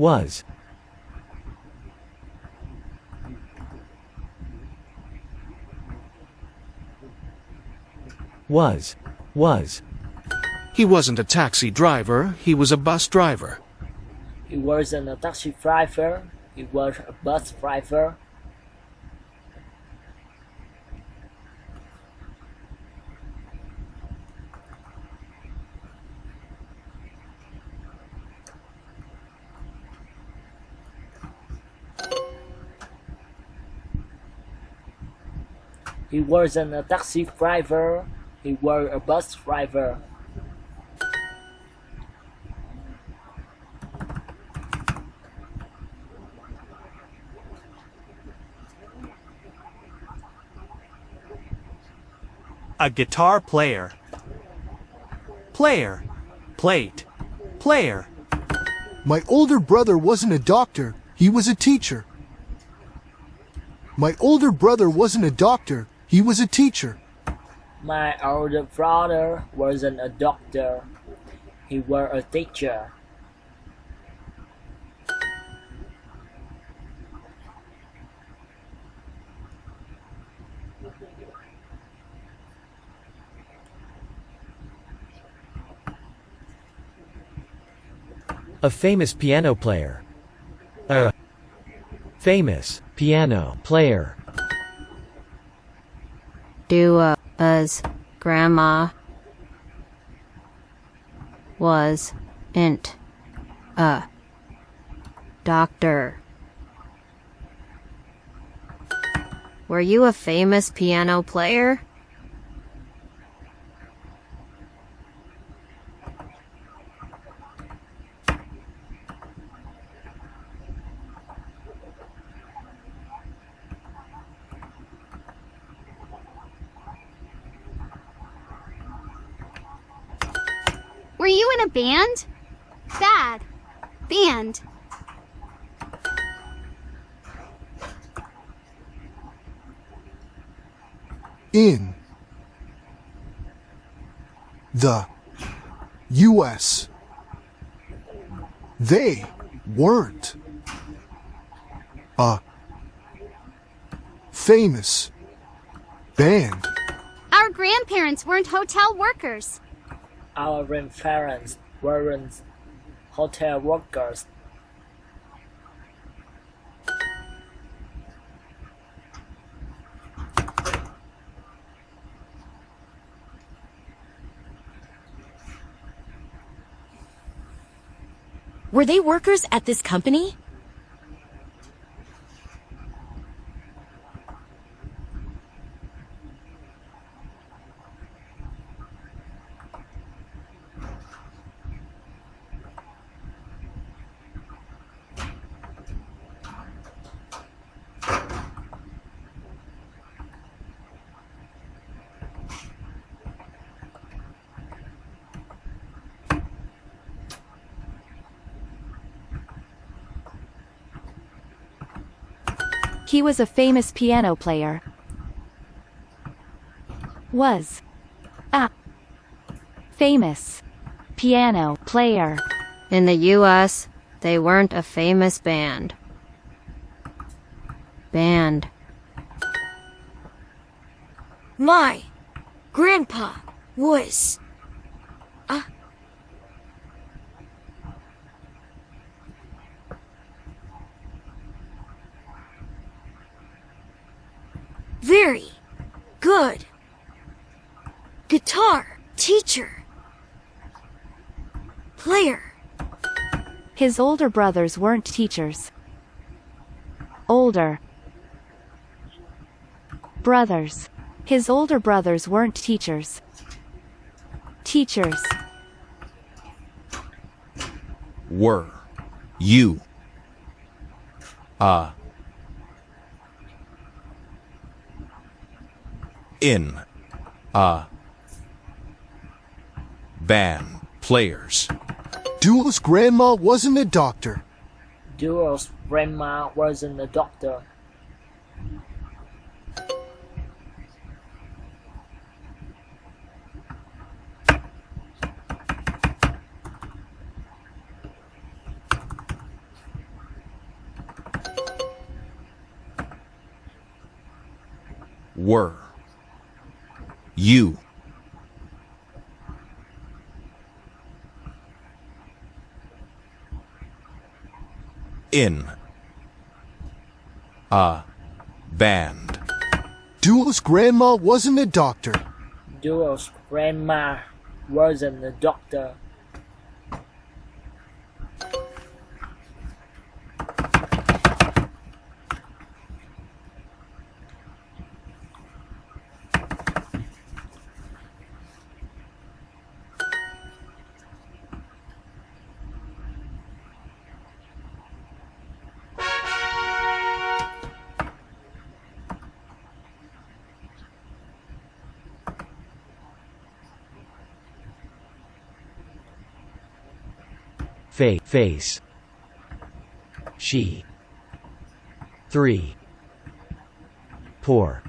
was, was. He wasn't a taxi driver, he was a bus driver. He wasn't a taxi driver, he was a bus driver. He wasn't a taxi driver, he was a bus driver. A guitar player. Player. Plate. Player. My older brother wasn't a doctor, he was a teacher. My older brother wasn't a doctor, he was a teacher. My older brother wasn't a doctor, he was a teacher. A famous piano player. A famous piano player. As grandma was int a doctor. Were you a famous piano player? Were you in a band? Bad. Band. In the U.S. They weren't a famous band. Our grandparents weren't hotel workers. Our grandparents weren't hotel workers. Were they workers at this company? He was a famous piano player. Was a famous piano player. In the U.S., they weren't a famous band. Band. My grandpa was a very good guitar teacher. Player. His older brothers weren't teachers. Older brothers. His older brothers weren't teachers. Teachers. Were you in a band players? Duel's grandma wasn't a doctor. Duel's grandma wasn't a doctor. were. You. In. A. Band. Duo's grandma wasn't a doctor. Duo's grandma wasn't a doctor. Face. She. 3. Poor.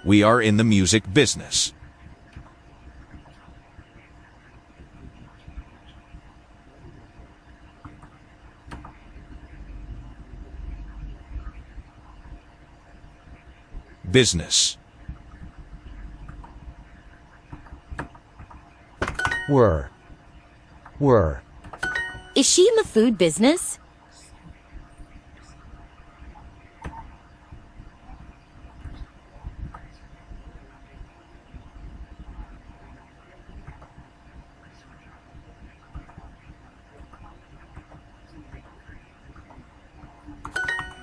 We are in the music business. Business. Were. Is she in the food business?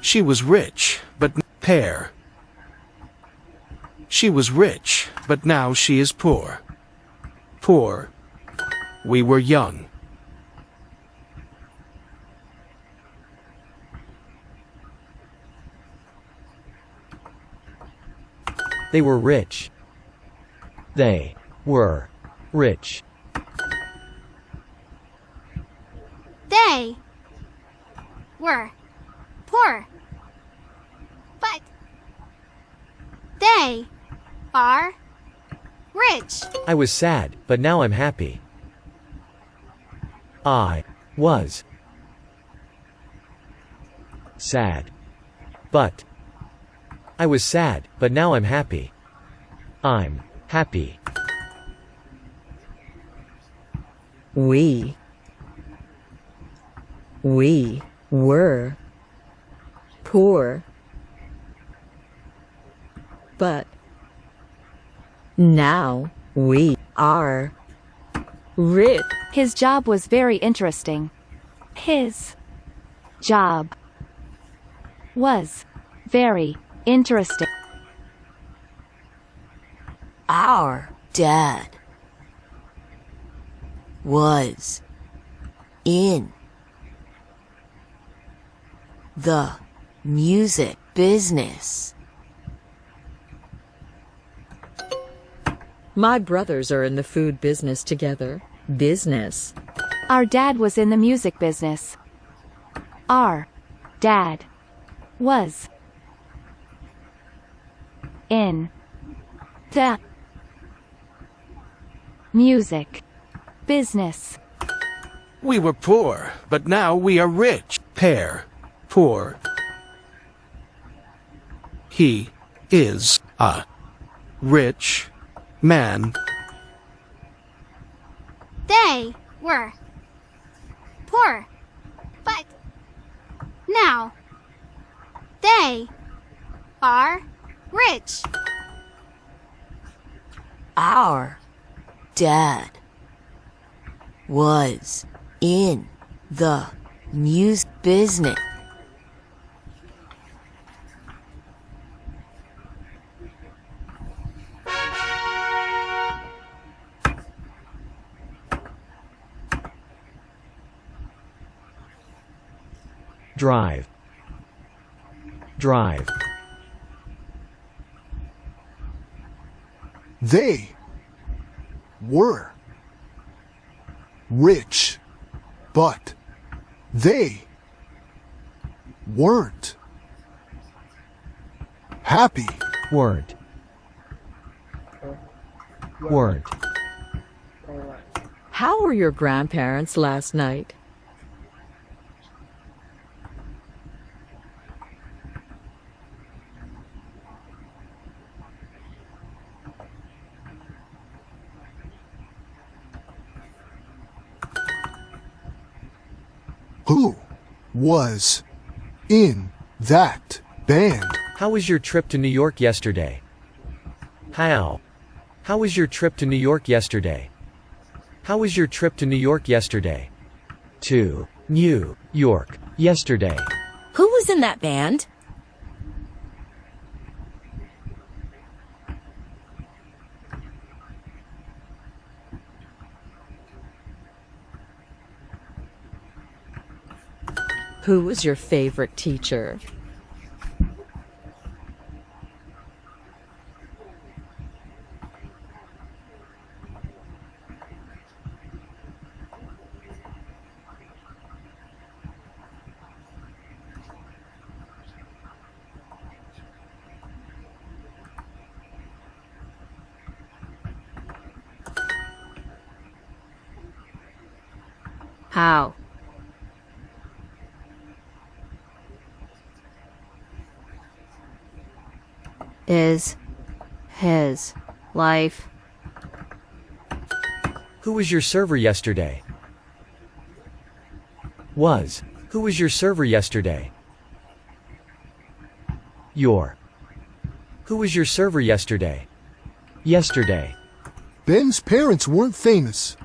She was rich, but pair. She was rich, but now she is poor. Poor. We were young. They were rich. They were rich. They were poor. But they are rich. I was sad, but now I'm happy. I was sad. But I was sad, but now I'm happy. I'm happy. We were poor. But now we are rich. His job was very interesting. His job was very interesting. Our dad was in the music business. My brothers are in the food business together. Business. Our dad was in the music business. Our dad was in the music business. We were poor, but now we are rich. Pair. Poor. He is a rich man. They were poor. But now they are rich. Our dad was in the music business. Drive. They were rich, but they weren't happy. Weren't. How were your grandparents last night? Who was in that band? How was your trip to New York yesterday? How? How was your trip to New York yesterday? How was your trip to New York yesterday? To New York yesterday. Who was in that band? Who was your favorite teacher? How? Is his life? Who was your server yesterday? Was. Who was your server yesterday? Your. Who was your server yesterday? Yesterday. Ben's parents weren't famous.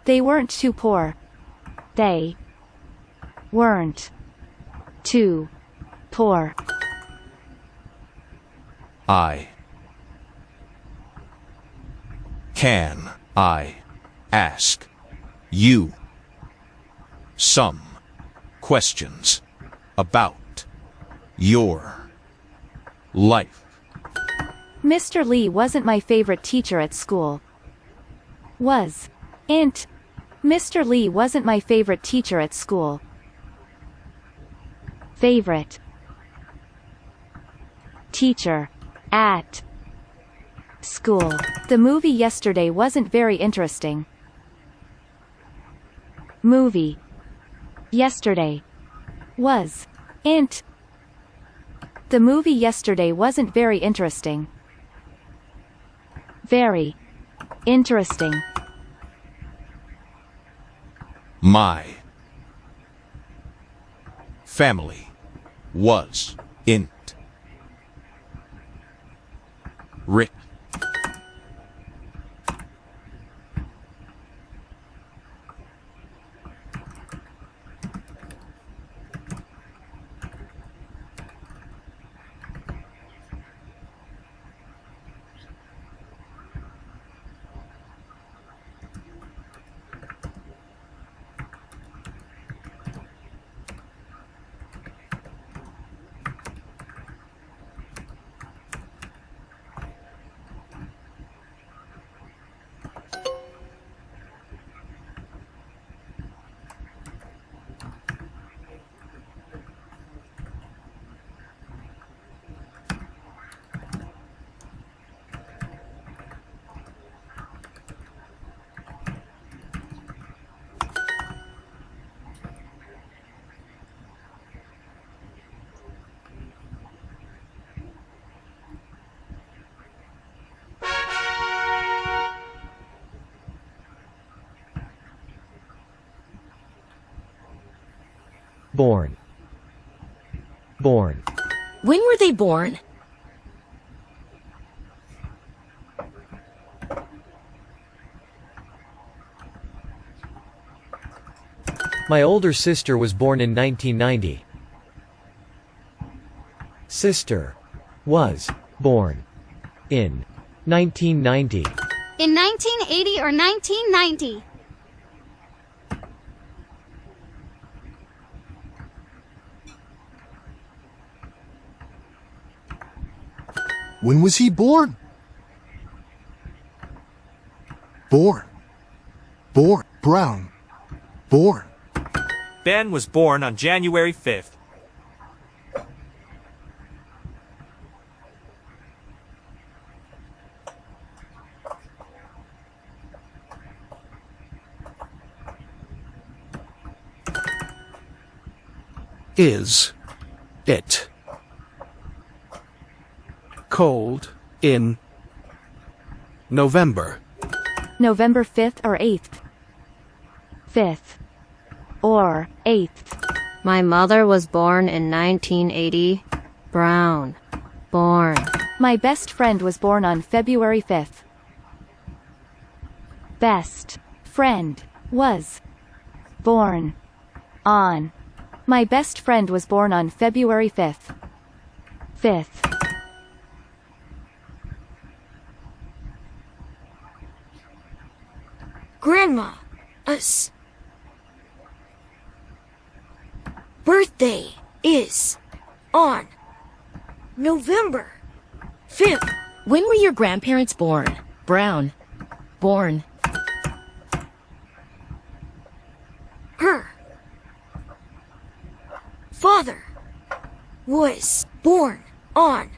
They weren't too poor. They weren't too poor. Can I ask you some questions about your life? Mr. Lee wasn't my favorite teacher at school. Was. Int. Mr. Lee wasn't my favorite teacher at school. Favorite teacher at school. The movie yesterday wasn't very interesting. Movie yesterday was. Int. The movie yesterday wasn't very interesting. Very interesting. My family was in rich. Born. Born. When were they born? My older sister was born in 1990. Sister. Was. Born. In. 1990. In 1980 or 1990. When was he born? Born. Born. Brown. Born. Ben was born on January 5th. is it cold in November? November 5th or 8th? 5th. Or 8th. My mother was born in 1980. Brown. Born. My best friend was born on February 5th. Best friend was born on. My best friend was born on February 5th. 5th. Grandma, us birthday is on November 5th. When were your grandparents born? Brown. Born. Her father was born on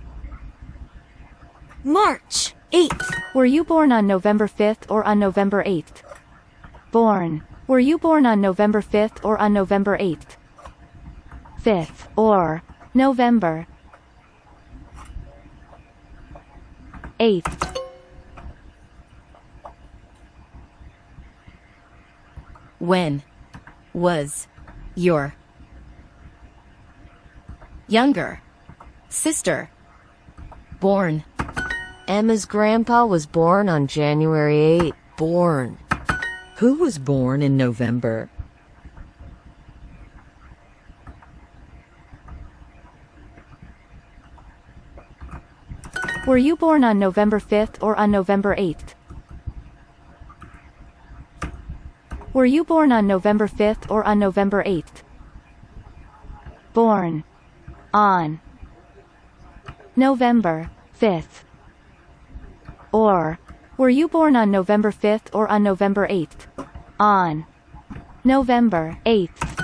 March 8th. Were you born on November 5th or on November 8th? Born. Were you born on November 5th or on November 8th? 5th. Or November 8th. When was your younger sister born? Emma's grandpa was born on January 8th. Born. Who was born in November? Were you born on November 5th or on November 8th? Were you born on November 5th or on November 8th? Born on November 5th. Or were you born on November 5th or on November 8th? On November 8th.